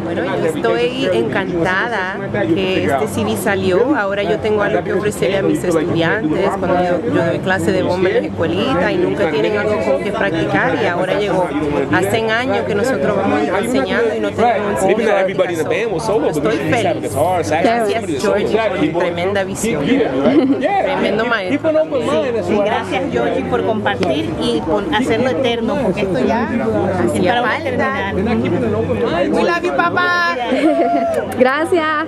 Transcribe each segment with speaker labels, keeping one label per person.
Speaker 1: Bueno, yo estoy encantada que este CD salió. Ahora yo tengo algo que ofrecerle a mis estudiantes cuando yo doy clase de bomba en la escuelita y nunca tienen algo con que practicar, y ahora llegó. Hace años que nosotros vamos enseñando y no tenemos un CD de practicación. Estoy feliz. Gracias, Jorge, por tu tremenda visión. Tremendo maestro.
Speaker 2: Y gracias, Jorge, por compartir y por hacerlo eterno, porque esto ya es para terminar. We love you, papá.
Speaker 3: Gracias.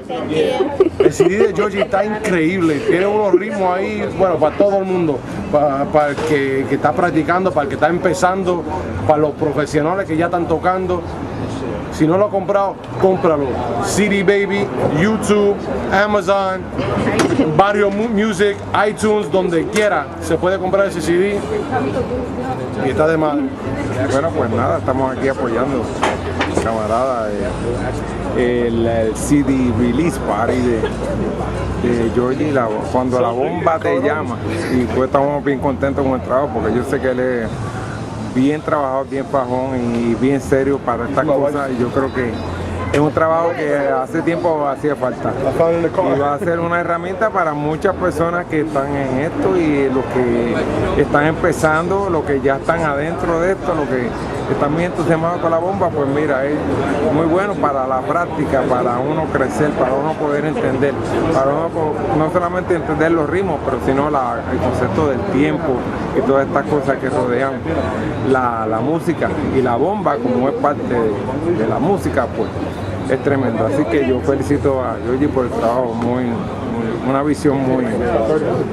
Speaker 4: El CD de Jorge está increíble, tiene unos ritmos ahí, bueno, para todo el mundo, para el que está practicando, para el que está empezando, para los profesionales que ya están tocando. Si no lo has comprado, cómpralo. CD Baby, YouTube, Amazon, Barrio Music, iTunes, donde quiera se puede comprar ese CD y está de madre.
Speaker 5: Bueno, pues nada, estamos aquí apoyando, camarada, el CD Release Party de Jorge, Cuando la Bomba te llama. Y pues estamos bien contentos con el trabajo, porque yo sé que él es bien trabajador, bien fajón y bien serio para estas cosas, y yo creo que es un trabajo que hace tiempo hacía falta y va a ser una herramienta para muchas personas que están en esto, y los que están empezando, los que ya están adentro de esto, los que están bien entusiasmados con la bomba. Pues mira, es muy bueno para la práctica, para uno crecer, para uno poder entender, para uno no solamente entender los ritmos, pero sino el concepto del tiempo y todas estas cosas que rodean la música, y la bomba como es parte de la música, pues es tremendo. Así que yo felicito a Jorge por el trabajo, una visión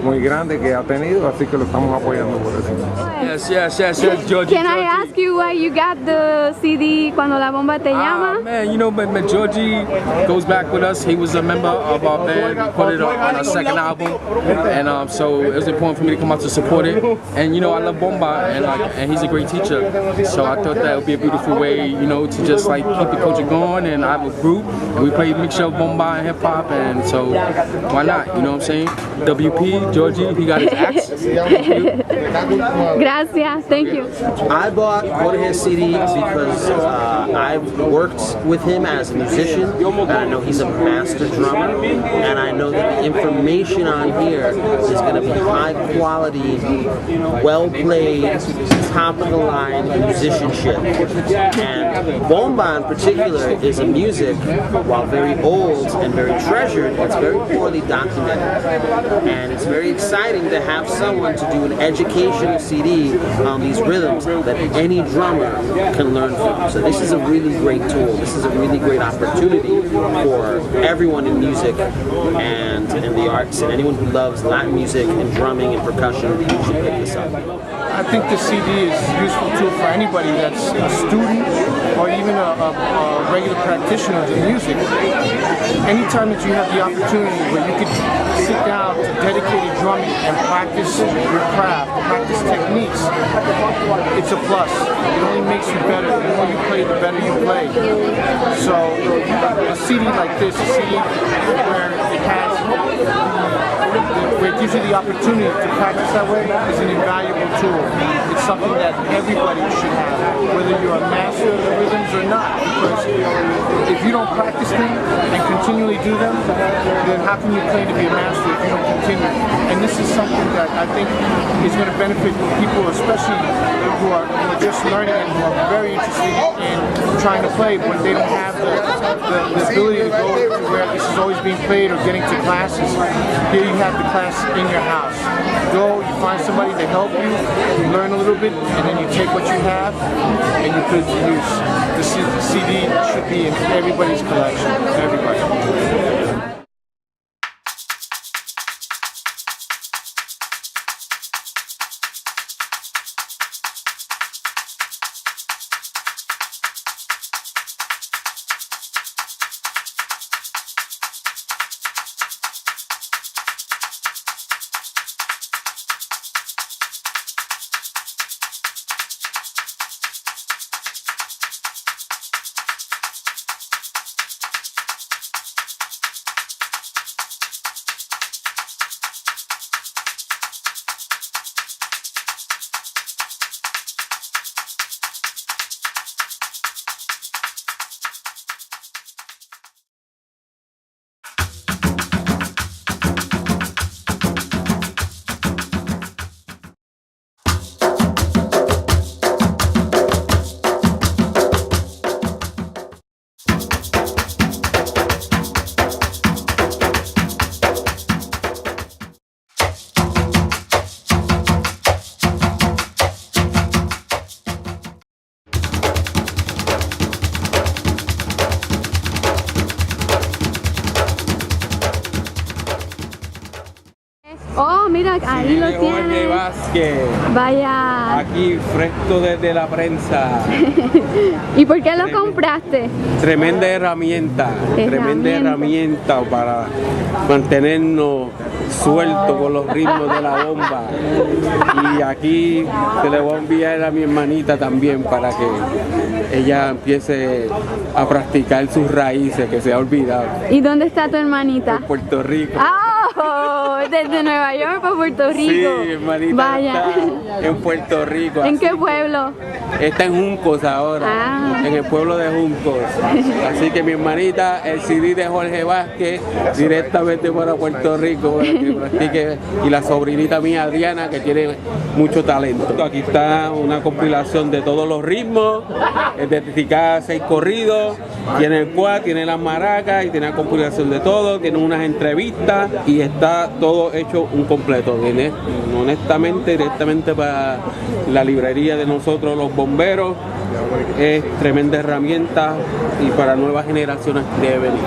Speaker 5: muy grande que ha tenido, así que lo estamos apoyando por eso.
Speaker 6: Yes, Jorge.
Speaker 3: Can I ask you why you got the CD Cuando la Bomba te llama?
Speaker 6: Man, you know, Jorge goes back with us. He was a member of our band. We put it on our second album, and so it was important for me to come out to support it. And you know, I love bomba, and he's a great teacher. So I thought that would be a beautiful way, you know, to just like keep the culture going. And I have a group, and we play a mixture of bomba and hip hop, and so why not? You know what I'm saying? WP, Jorge, he got his axe.
Speaker 3: Gracias, thank you.
Speaker 7: I bought Jorge's CD because I've worked with him as a musician, and I know he's a master drummer, and I know that the information on here is going to be high quality, well played, top of the line musicianship. And bomba in particular is a music, while very old and very treasured, it's very poorly documented. And it's very exciting to have someone to do an educational CD on these rhythms that any drummer can learn from. So this is a really great tool. This is a really great opportunity for everyone in music and in the arts, and anyone who loves Latin music and drumming and percussion should pick this up.
Speaker 4: I think the CD is a useful tool for anybody that's a student or even a regular practitioner of music. Anytime that you have the opportunity where you could sit down to dedicated drumming and practice your craft, practice techniques, it's a plus. It only makes you better. The more you play, the better you play. So a CD like this, a CD where it has where it gives you the opportunity to practice that way, is an invaluable tool. It's something that everybody should have, whether you're a master of the rhythms or not, because if you don't practice them and continually do them, then how can you claim to be a master if you don't continue? And this is something that I think is going to benefit people, especially who are just learning and who are very interested in trying to play, but they don't have the ability to go to where this is always being played or getting to classes. Here you have the class in your house. You go, you find somebody to help you, you learn a little bit, and then you take what you have and you put it to use. The CD should be in everybody's collection, everybody.
Speaker 3: Oh, mira, ahí lo
Speaker 5: Jorge
Speaker 3: tiene.
Speaker 5: Vazquez,
Speaker 3: Vaya.
Speaker 5: aquí fresco desde la prensa.
Speaker 3: ¿Y por qué lo compraste?
Speaker 5: Tremenda herramienta para mantenernos sueltos con los ritmos de la bomba. Y aquí se le voy a enviar a mi hermanita también para que ella empiece a practicar sus raíces que se ha olvidado.
Speaker 3: ¿Y dónde está tu hermanita?
Speaker 5: En Puerto Rico.
Speaker 3: ¡Oh! Desde Nueva York para Puerto Rico.
Speaker 5: Sí, hermanita.
Speaker 3: Vaya.
Speaker 5: Está en Puerto Rico.
Speaker 3: ¿En qué pueblo?
Speaker 5: Está en Juncos ahora, en el pueblo de Juncos. Así que mi hermanita, el CD de Jorge Vazquez, directamente para Puerto Rico, para que practique. Y la sobrinita mía, Adriana, que tiene mucho talento. Aquí está una compilación de todos los ritmos, identificadas 6 corridos, tiene el cuá, tiene las maracas y tiene la compilación de todo, tiene unas entrevistas y está todo hecho un completo. Viene honestamente, directamente para la librería de nosotros los bomberos. Es tremenda herramienta y para nuevas generaciones debe venir.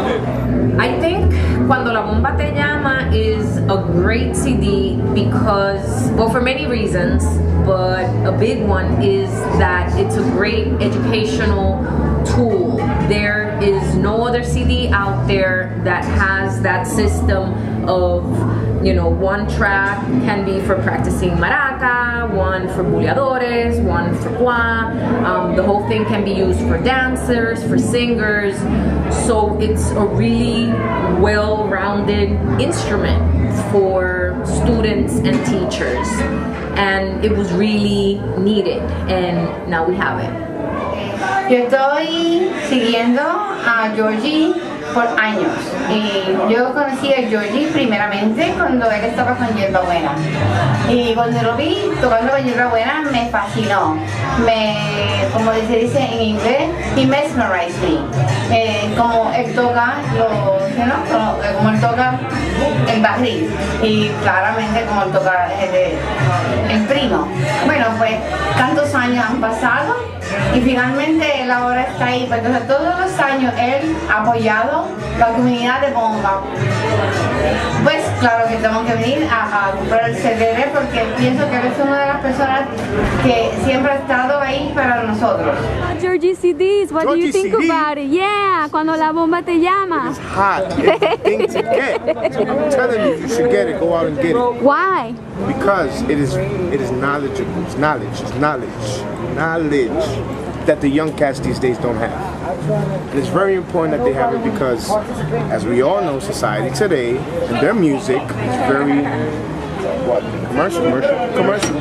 Speaker 8: I think Cuando La Bomba Te Llama is a great CD because, well, for many reasons, but a big one is that it's a great educational tool. There is no other CD out there that has that system of, you know, one track can be for practicing maraca, one for buleadores, one for cuá. The whole thing can be used for dancers, for singers. So it's a really well-rounded instrument for students and teachers. And it was really needed, and now we have it.
Speaker 9: Yo estoy siguiendo a Jorge por años y yo conocí a Jorge primeramente cuando él estaba con Hierba Buena y cuando lo vi tocando con Hierba Buena me fascinó, como se dice en inglés, he mesmerized me, como él toca como él toca el barril y claramente como él toca el primo. Bueno, pues tantos años han pasado y finalmente él ahora está ahí, pues entonces todos los años él ha apoyado la comunidad de bomba. Pues claro que tengo que venir a comprar el CD porque pienso que él es una de las personas que siempre ha estado ahí para nosotros.
Speaker 3: Jorge CDs, what do you think about it? Yeah, Cuando La Bomba Te Llama.
Speaker 4: It's hot. It's a thing to get. I'm telling you, you should get it. Go out and get it.
Speaker 3: Why?
Speaker 4: Because it is knowledgeable. It's knowledge that the young cats these days don't have. And it's very important that they have it because, as we all know, society today and their music is very commercial.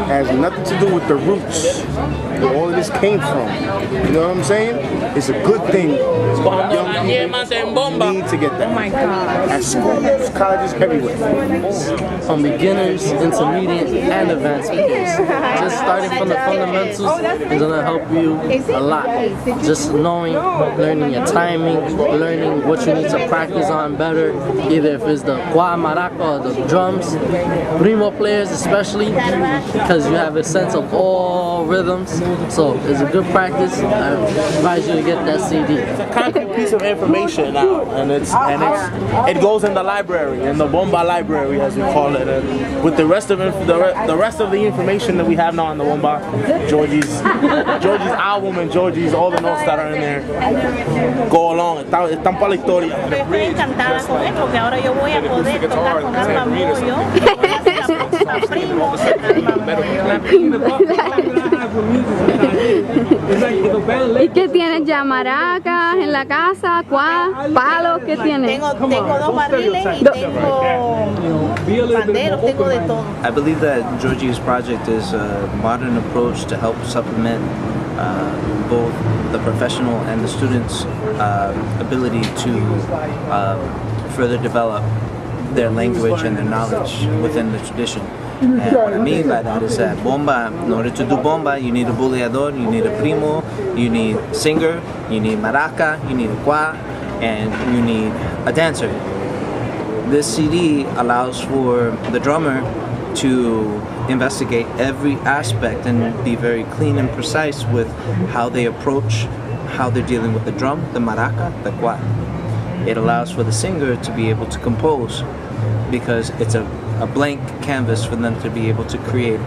Speaker 4: Has nothing to do with the roots where all of this came from. You know what I'm saying? It's a good thing. Young people need to get that.
Speaker 2: Oh my God.
Speaker 4: At schools, colleges, everywhere.
Speaker 10: From beginners, intermediate, and advanced players. Just starting from the fundamentals is gonna help you a lot. Just learning your timing, learning what you need to practice on better, either if it's the cuá, maraca, or the drums. Primo players especially, because you have a sense of all rhythms. So it's a good practice. I advise you to get that CD.
Speaker 11: It's a concrete piece of information now, and it goes in the library, in the Bomba library as we call it. And with the rest of the information that we have now on the Bomba, Jorge's album and Jorge's all the notes that are in there go along. Están para la historia.
Speaker 2: Estoy encantada con él porque ahora yo voy a poder tocar con armamullo.
Speaker 3: ¿Y qué tienes ya? ¿Maracas en la casa? ¿Cuá? ¿Palos? ¿Qué tienes?
Speaker 2: Tengo 2 barriles y tengo banderos, tengo de todo.
Speaker 12: I believe that Jorge's project is a modern approach to help supplement both the professional and the students' ability to further develop their language and their knowledge within the tradition. And what I mean by that is that bomba, in order to do bomba, you need a buleador, you need a primo, you need a singer, you need maraca, you need a cuá, and you need a dancer. This CD allows for the drummer to investigate every aspect and be very clean and precise with how they approach, how they're dealing with the drum, the maraca, the cuá. It allows for the singer to be able to compose because it's a a blank canvas for them to be able to create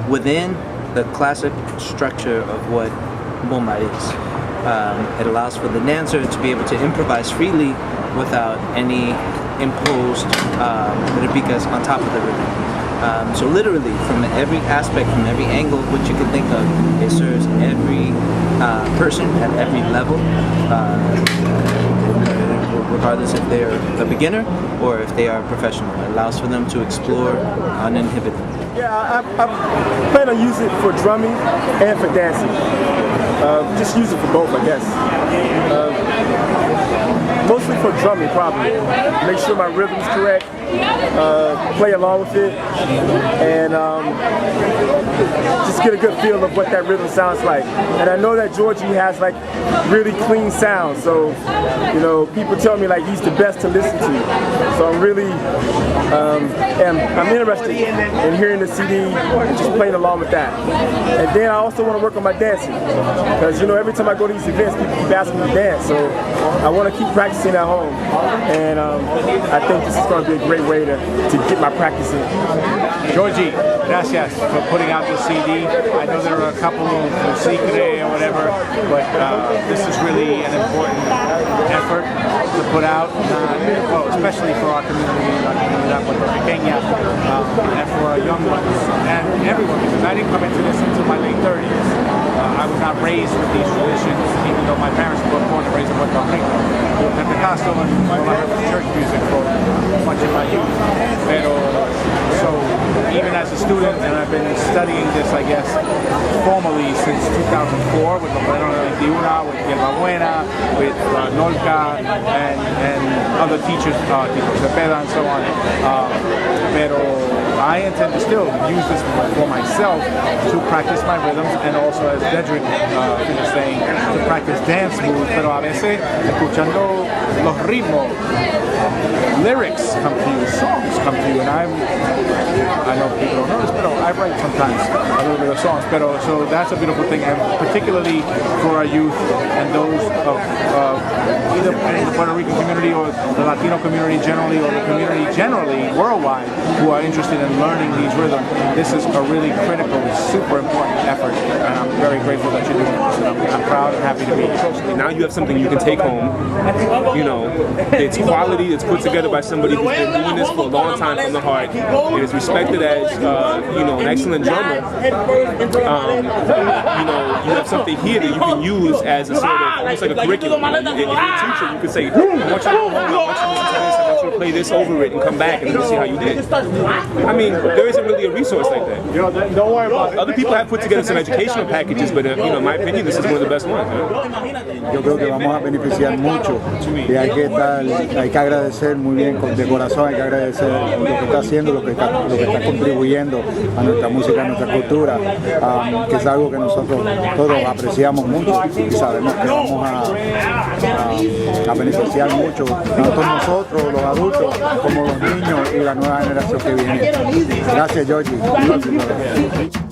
Speaker 12: within the classic structure of what bomba is. It allows for the dancer to be able to improvise freely without any imposed repicas on top of the rhythm. So literally, from every aspect, from every angle which you can think of, it serves every person at every level, regardless if they're a beginner or if they are a professional. It allows for them to explore uninhibited.
Speaker 13: Yeah, I plan on using it for drumming and for dancing. Just use it for both, I guess. Mostly for drumming, probably. Make sure my rhythm's correct, play along with it, and just get a good feel of what that rhythm sounds like. And I know that Jorge has like really clean sound, so you know, people tell me like he's the best to listen to. So I'm really, I'm interested in hearing the CD and just playing along with that. And then I also want to work on my dancing, because you know, every time I go to these events, people keep asking me to dance, so I want to keep practicing at home, and I think this is going to be a great way to get my practice in.
Speaker 14: Jorge, gracias for putting out this CD. I know there are a couple of secret or whatever, but this is really an important effort to put out, well, especially for our community, la comunidad puertorriqueña, and for our young ones, and everyone, because I didn't come into this until my late 30s. I was not raised with these traditions, even though my parents were born and raised in Puerto Rico. Pentecostal and all I heard was church music for much of my youth. So even as a student, and I've been studying this, I guess, formally since 2004 with with Llama Buena, with Nolka, and other teachers, Cepeda and so on. I intend to still use this for myself to practice my rhythms, and also, as Dedrick was saying, to practice dance moves, pero a veces escuchando los ritmos, lyrics come to you, songs come to you, and I know people don't know this, but I write sometimes a little bit of songs, so that's a beautiful thing, and particularly for our youth and those of either in the Puerto Rican community or the Latino community generally, or the community generally worldwide, who are interested in learning these rhythms. This is a really critical, super important effort, and I'm very grateful that you're doing this. I'm proud and happy to be here.
Speaker 15: Now you have something you can take home. You know, it's quality, it's put together by somebody who's been doing this for a long time from the heart. It is respected as, you know, an excellent drummer. You know, you have something here that you can use as a sort of, almost like a curriculum. If you're a teacher, you could say, I want you to go home, I want you to listen to this, I want you to play this over it and come back and see how you did. I mean, there isn't really a resource like that.
Speaker 14: Don't worry about it.
Speaker 15: Other people have put together some educational packages, but you know, in my opinion, this is one of the best ones.
Speaker 16: Yo creo que vamos a beneficiar mucho y hay que agradecer muy bien de corazón, hay que agradecer lo que está haciendo, lo que está contribuyendo a nuestra música, a nuestra cultura, que es algo que nosotros todos apreciamos mucho y sabemos que vamos a beneficiar mucho, tanto nosotros, los adultos, como los niños y la nueva generación que viene. Gracias, Jorge. Gracias.